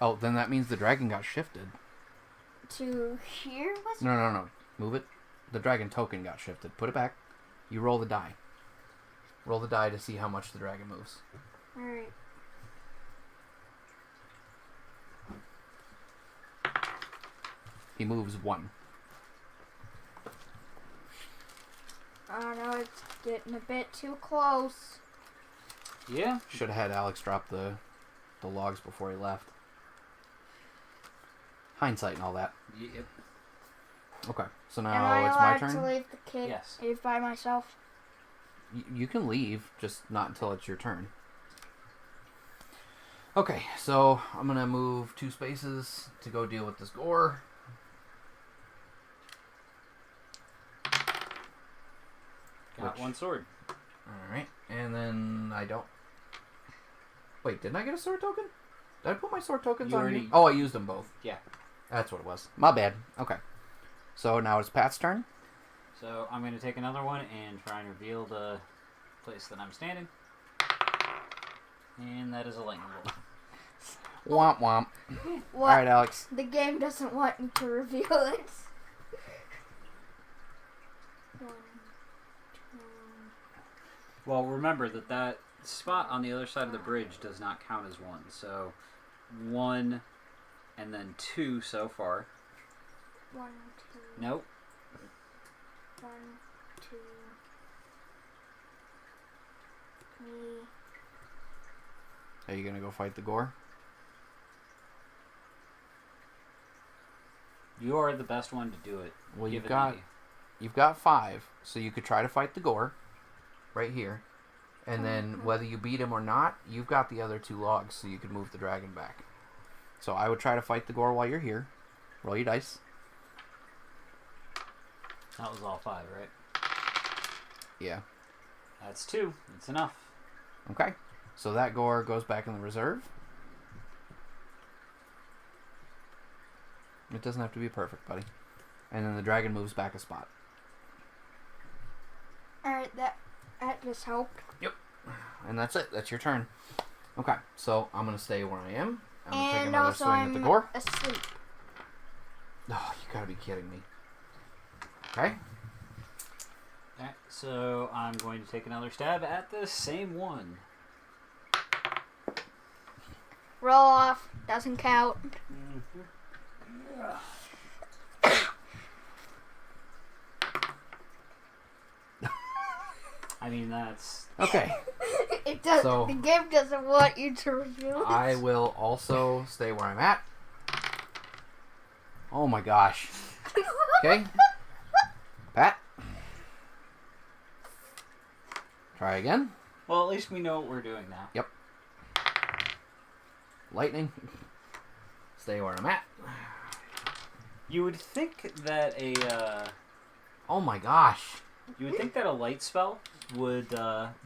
Oh, then that means the dragon got shifted. To here? What's... No. Move it. The dragon token got shifted. Put it back. You roll the die. Roll the die to see how much the dragon moves. Alright. He moves 1. Oh no, it's getting a bit too close. Yeah? Should have had Alex drop the logs before he left. Hindsight and all that. Yep. Okay, so Am I now it's my allowed turn. to leave the kid Yes. by myself? You can leave, just not until it's your turn. Okay, so I'm gonna move 2 spaces to go deal with this gore. Got Which- 1 sword. Alright, and then I don't... Wait, didn't I get a sword token? Did I put my sword tokens You on already- you? Oh, I used them both. Yeah. That's what it was. My bad. Okay. So now it's Pat's turn. So I'm going to take another one and try and reveal the place that I'm standing. And that is a lightning bolt. Womp womp. What? Alright, Alex. The game doesn't want me to reveal it. 1, 2... Well, remember that spot on the other side of the bridge does not count as 1. So 1 and then 2 so far. 1, 2... Nope. 1, 2... 3... Are you gonna go fight the gore? You are the best one to do it. Well, Give you've got 5, so you could try to fight the gore, right here, and then whether you beat him or not, you've got the other 2 logs, so you could move the dragon back. So I would try to fight the gore while you're here. Roll your dice. That was all 5, right? Yeah. That's 2. That's enough. Okay. So that gore goes back in the reserve. It doesn't have to be perfect, buddy. And then the dragon moves back a spot. Alright, that just helped. And that's it. That's your turn. Okay. So I'm going to stay where I am. I'm going to take And another also swing at the I'm gore. asleep. Oh, you gotta be kidding me. Okay. Alright, so I'm going to take another stab at the same one. Roll off. Doesn't count. I mean, that's... Okay. It does. So- The game doesn't want you to reveal it. I will also stay where I'm at. Oh my gosh. Okay. Pat. Try again. Well, at least we know what we're doing now. Yep. Lightning. Stay where I'm at. You would think that a... Oh my gosh. You would think that a light spell would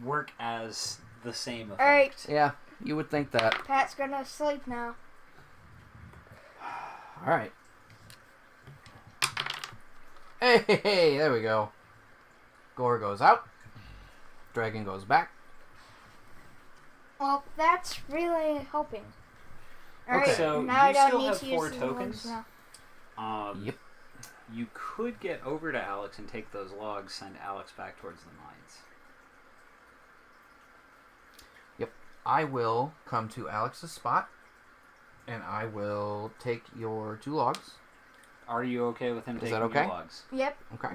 work as the same effect. Alright, Yeah, you would think that. Pat's gonna sleep now. Alright. Hey, there we go. Gore goes out. Dragon goes back. Well, that's really helping. Alright, Okay. So now I you don't still need have to 4 use the tokens. logs now. Yep. You could get over to Alex and take those logs, send Alex back towards the mines. I will come to Alex's spot, and I will take your 2 logs. Are you okay with him Is taking that okay? your logs? Yep. Okay.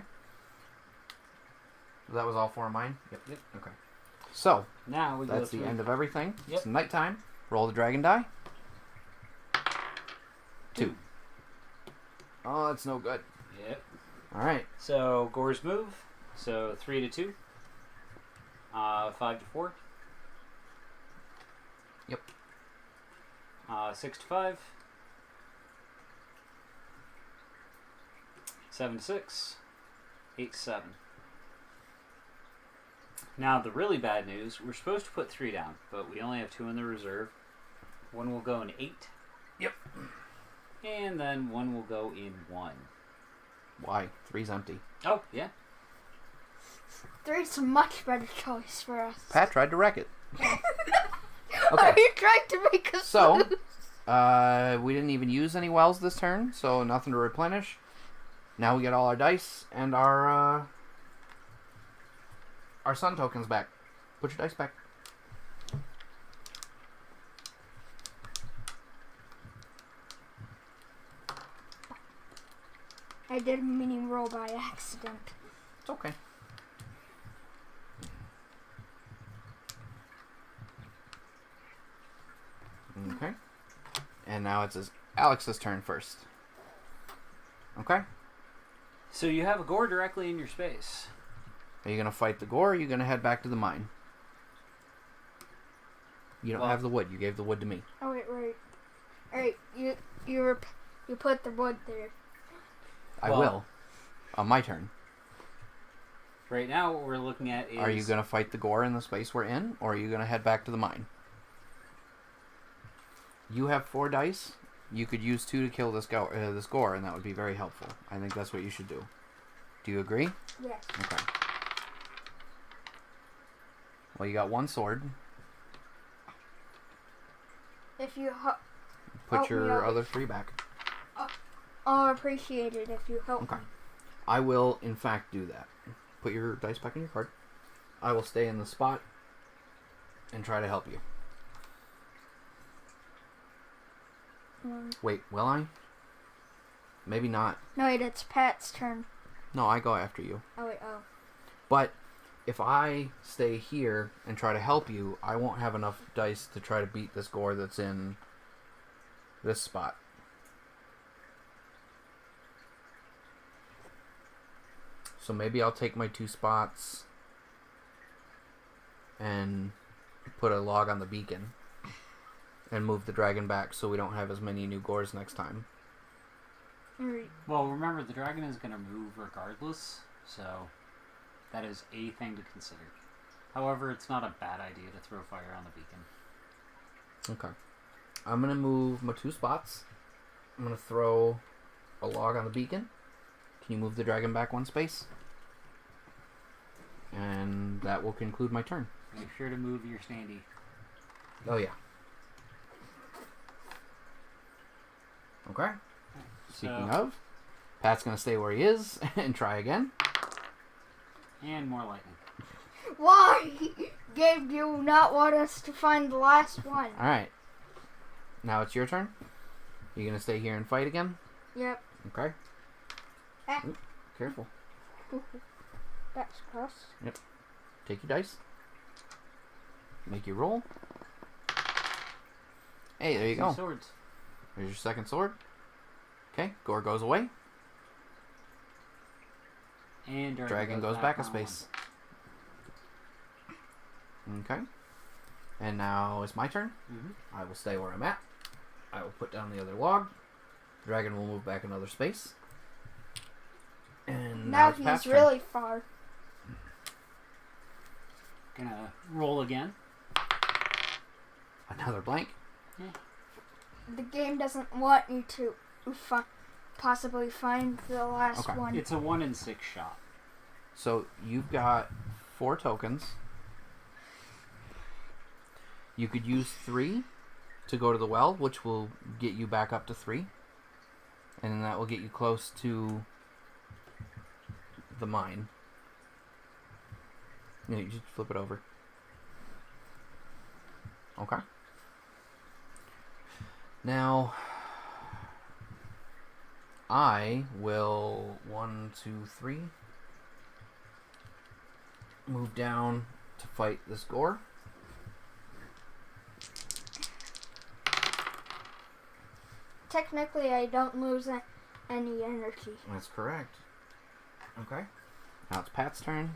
That was all 4 of mine? Yep. Okay. So, Now we go that's the through. end of everything. Yep. It's nighttime. Roll the dragon die. 2. Oh, that's no good. Yep. Alright. So Gore's move. So 3 to 2. 5 to 4. Yep. 6 to 5. 7 to 6. 8 to 7. Now the really bad news, we're supposed to put 3 down, but we only have 2 in the reserve. 1 will go in 8. Yep. And then 1 will go in 1. Why? 3's empty. Oh, yeah. 3's a much better choice for us. Pat tried to wreck it. Are Okay. you trying to make us So, lose? we didn't even use any wells this turn, so nothing to replenish. Now we get all our dice and our sun tokens back. Put your dice back. I did a mini roll by accident. It's okay. Okay. And now it's Alex's turn first. Okay? So you have a Gore directly in your space. Are you going to fight the gore, or are you going to head back to the mine? You don't Well- have the wood. You gave the wood to me. Oh wait. Alright, you put the wood there. I Well- will. On my turn. Right now, what we're looking at is... Are you going to fight the gore in the space we're in, or are you going to head back to the mine? You have 4 dice. You could use 2 to kill this gore, and that would be very helpful. I think that's what you should do. Do you agree? Yes. Okay. Well, you got 1 sword. If you Put Help me your out. other 3 back. I'll appreciate it if you help Okay. me. I will, in fact, do that. Put your dice back in your card. I will stay in the spot and try to help you. Wait, will I? Maybe not. No, wait, it's Pat's turn. No, I go after you. Oh wait, oh. But if I stay here and try to help you, I won't have enough dice to try to beat this gore that's in this spot. So maybe I'll take my 2 spots and put a log on the beacon and move the dragon back so we don't have as many new gores next time. Alright. Well, remember, the dragon is going to move regardless, so that is a thing to consider. However, it's not a bad idea to throw fire on the beacon. Okay. I'm going to move my 2 spots. I'm going to throw a log on the beacon. Can you move the dragon back 1 space? And that will conclude my turn. Make sure to move your standee. Oh, yeah. Okay. Speaking of, Pat's going to stay where he is and try again. And more lightning. Why? Game, do you not want us to find the last one? Alright. Now it's your turn. You going to stay here and fight again? Yep. Okay. Ah. Ooh, careful. That's gross. Take your dice. Make your roll. Hey, there you go. Swords. There's your second sword. Okay, gore goes away. And Dragon goes back a on space. Okay. And now it's my turn. Mm-hmm. I will stay where I'm at. I will put down the other log. Dragon will move back another space. And now it's Pat's he's turn. really far. Gonna roll again. Another blank. The game doesn't want you to possibly find the last Okay. one. It's a 1 in 6 shot. So you've got 4 tokens. You could use 3 to go to the well, which will get you back up to 3. And then that will get you close to the mine. Yeah, you just flip it over. Okay. Now, I will 1, 2, 3 move down to fight this gore. Technically, I don't lose any energy. That's correct. Okay. Now it's Pat's turn.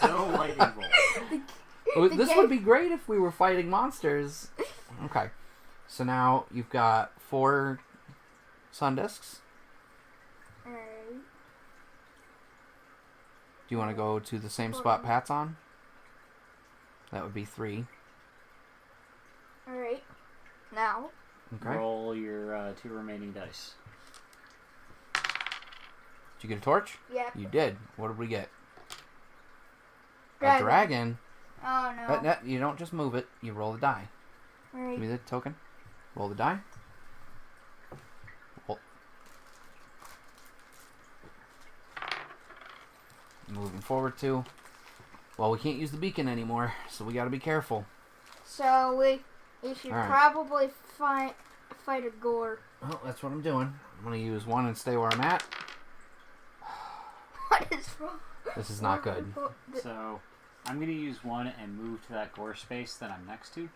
No lightning bolt. This would be great if we were fighting monsters. Okay. So now you've got 4 sun discs. Alright. Do you want to go to the same spot Pat's on? That would be 3. Alright. Now. Okay. Roll your 2 remaining dice. Did you get a torch? Yep. You did. What did we get? Dragon. A dragon. Oh no. You don't just move it. You roll the die. Alright. Give me the token. Roll the die. Roll. Moving forward to. Well, we can't use the beacon anymore, so we got to be careful. So we should Alright. probably fight a gore. Well, that's what I'm doing. I'm going to use 1 and stay where I'm at. What is wrong? This is not good. So, I'm gonna use 1 and move to that gore space that I'm next to.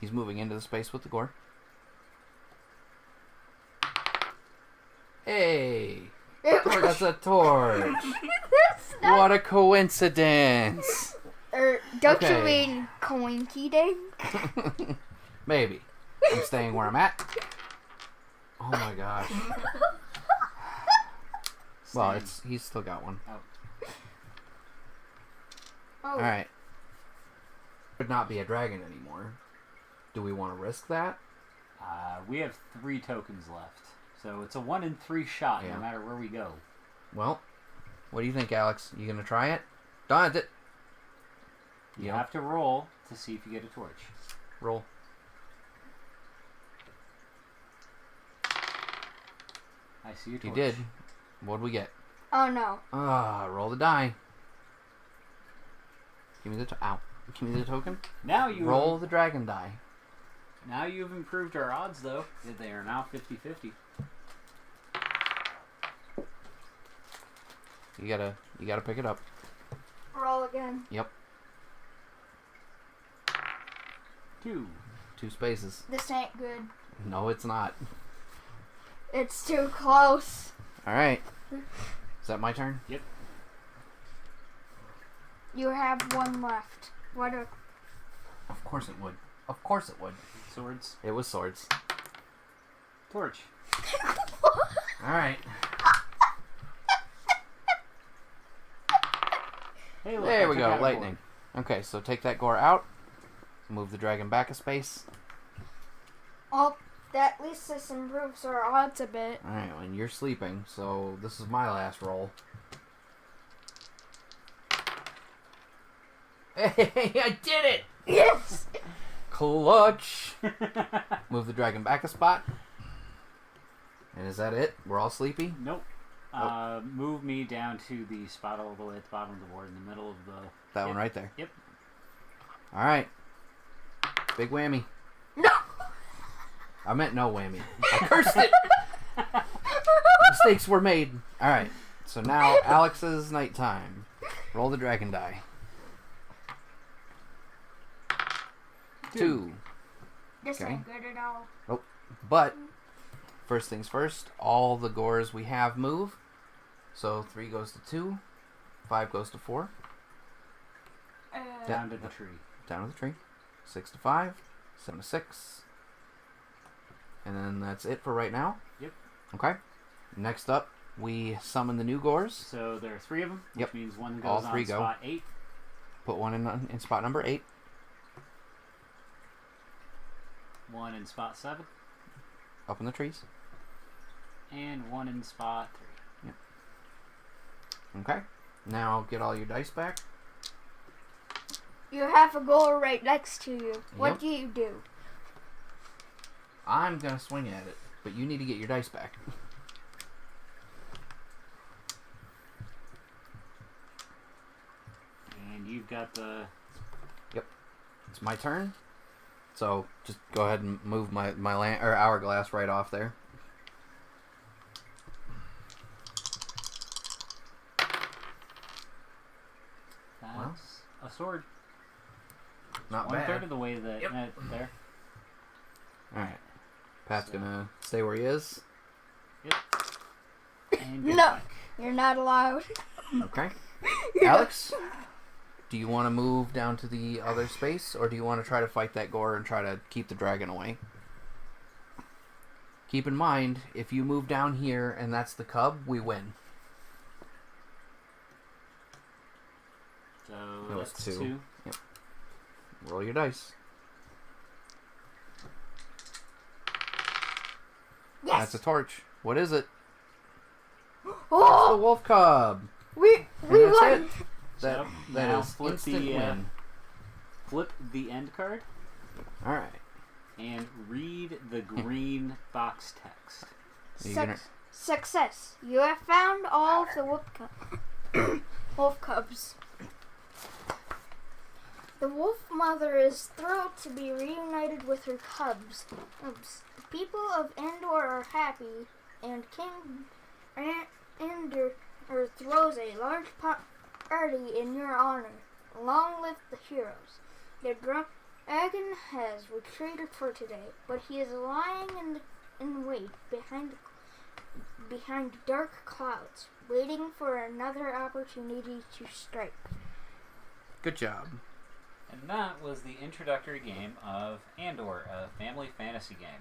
He's moving into the space with the gore. Hey! That's a torch! What a coincidence! Don't you Okay. mean coinky dink? Maybe. I'm staying where I'm at. Oh my gosh. Well, he's still got one. Oh. Alright. Would not be a dragon anymore. Do we want to risk that? We have 3 tokens left. So it's a 1 in 3 shot Yeah. no matter where we go. Well, what do you think, Alex? You gonna try it? Done it. You have to roll to see if you get a torch. Roll. I see a torch. You did. What'd we get? Oh no. Roll the die. Give me the Give me the token. Now you Roll the dragon die. Now you've improved our odds, though. They are now 50-50. You gotta pick it up. Roll again. Yep. 2. 2 spaces. This ain't good. No, it's not. It's too close. Alright. Is that my turn? Yep. You have 1 left. What a... Of course it would. Of course it would. Swords. It was swords. Torch. Alright. Hey, look, There I we took go. out a Lightning. Okay, so take that gore out. Move the dragon back a space. Oh, at least this improves our odds a bit. Alright, and you're sleeping, so this is my last roll. Hey, I did it! Yes! Clutch! Move the dragon back a spot. And is that it? We're all sleepy? Nope. Oh. Move me down to the spot all the way at the bottom of the board in the middle of the... That one right there. Yep. Alright. Big whammy. No! I meant no whammy. I cursed it! Mistakes were made. Alright. So now Alex's nighttime. Roll the dragon die. 2. This Okay. ain't good at all. But first things first, all the gores we have move. So 3 goes to 2, 5 goes to 4. Down to the tree. Down to the tree. 6 to 5, 7 to 6. And then that's it for right now. Yep. Okay. Next up, we summon the new gores. So there are 3 of them, which Yep. means one All goes 3 on go. spot 8. Put one in spot number 8. One in spot 7. Up in the trees. And one in spot 3. Okay. Now get all your dice back. You have a goal right next to you. What Yep. do you do? I'm going to swing at it, but you need to get your dice back. And you've got the... It's my turn. So just go ahead and move my hourglass right off there. That's a sword. Not One bad. third of the way that Yep. there. Alright. Pat's So- gonna stay where he is. And get No. back. You're not allowed. Okay. Alex, do you want to move down to the other space, or do you want to try to fight that gore and try to keep the dragon away? Keep in mind, if you move down here and that's the cub, we win. So That was that's 2. 2. Roll your dice. Yes. That's a torch. What is it? It's the Oh, wolf cub. we And won. that's it. So That now is flip instant the win. flip the end card Alright. and read the green box text. Are you gonna- Success. You have found all of the wolf cubs. The wolf mother is thrilled to be reunited with her cubs. The people of Andor are happy, and King Andor throws a large party in your honor. Long live the heroes. The dragon has retreated for today, but he is lying in wait behind dark clouds, waiting for another opportunity to strike. Good job. And that was the introductory game of Andor, a family fantasy game.